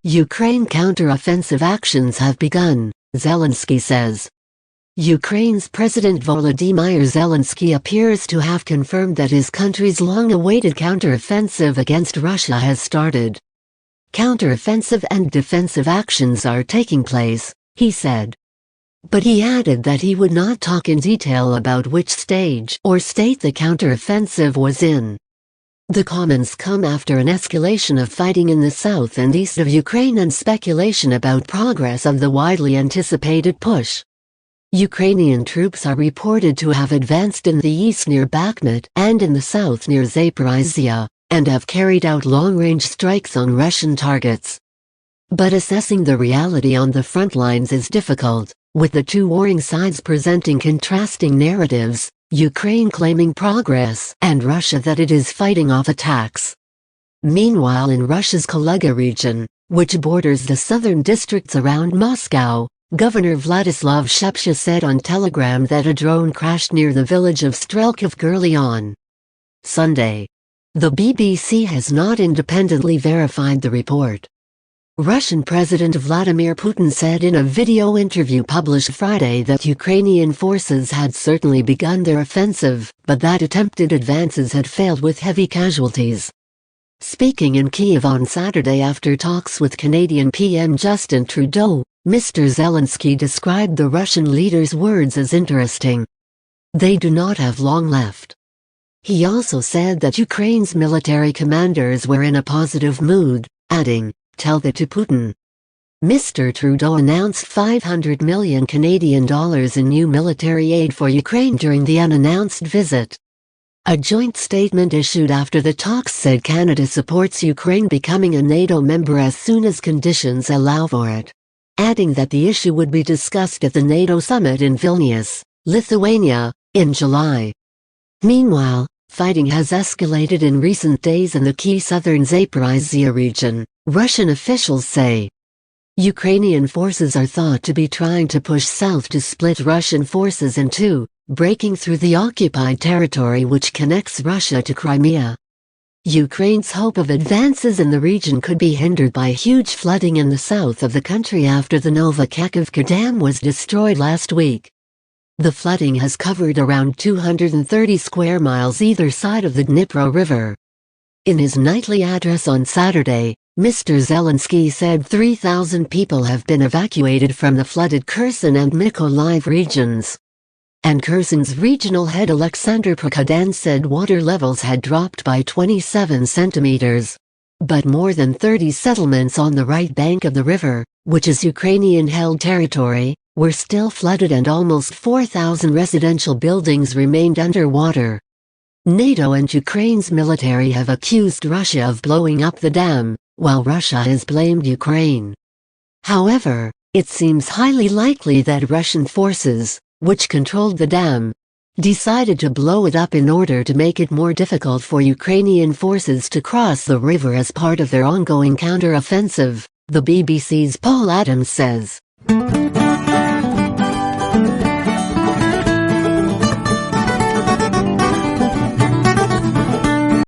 Ukraine counter-offensive actions have begun, Zelensky says. Ukraine's President Volodymyr Zelensky appears to have confirmed that his country's long-awaited counter-offensive against Russia has started. Counter-offensive and defensive actions are taking place, he said. But he added that he would not talk in detail about which stage or state the counter-offensive was in. The comments come after an escalation of fighting in the south and east of Ukraine and speculation about progress of the widely anticipated push. Ukrainian troops are reported to have advanced in the east near Bakhmut and in the south near Zaporizhzhia, and have carried out long-range strikes on Russian targets. But assessing the reality on the front lines is difficult, with the two warring sides presenting contrasting narratives, Ukraine claiming progress and Russia that it is fighting off attacks. Meanwhile, in Russia's Kaluga region, which borders the southern districts around Moscow, Governor Vladislav Shepsha said on Telegram that a drone crashed near the village of Strelkov early on Sunday. The BBC has not independently verified the report. Russian President Vladimir Putin said in a video interview published Friday that Ukrainian forces had certainly begun their offensive, but that attempted advances had failed with heavy casualties. Speaking in Kyiv on Saturday after talks with Canadian PM Justin Trudeau, Mr. Zelensky described the Russian leader's words as interesting. They do not have long left. He also said that Ukraine's military commanders were in a positive mood, adding, "Tell that to Putin." Mr. Trudeau announced $500 million Canadian dollars in new military aid for Ukraine during the unannounced visit. A joint statement issued after the talks said Canada supports Ukraine becoming a NATO member as soon as conditions allow for it, adding that the issue would be discussed at the NATO summit in Vilnius, Lithuania, in July. Meanwhile, fighting has escalated in recent days in the key southern Zaporizhzhia region, Russian officials say. Ukrainian forces are thought to be trying to push south to split Russian forces in two, breaking through the occupied territory which connects Russia to Crimea. Ukraine's hope of advances in the region could be hindered by huge flooding in the south of the country after the Novokakhovka Dam was destroyed last week. The flooding has covered around 230 square miles either side of the Dnipro River. In his nightly address on Saturday, Mr. Zelensky said 3,000 people have been evacuated from the flooded Kherson and Mykolaiv regions. And Kherson's regional head Alexander Prokhodan said water levels had dropped by 27 centimeters. But more than 30 settlements on the right bank of the river, which is Ukrainian-held territory, were still flooded and almost 4,000 residential buildings remained underwater. NATO and Ukraine's military have accused Russia of blowing up the dam, while Russia has blamed Ukraine. However, it seems highly likely that Russian forces, which controlled the dam, decided to blow it up in order to make it more difficult for Ukrainian forces to cross the river as part of their ongoing counter-offensive, the BBC's Paul Adams says.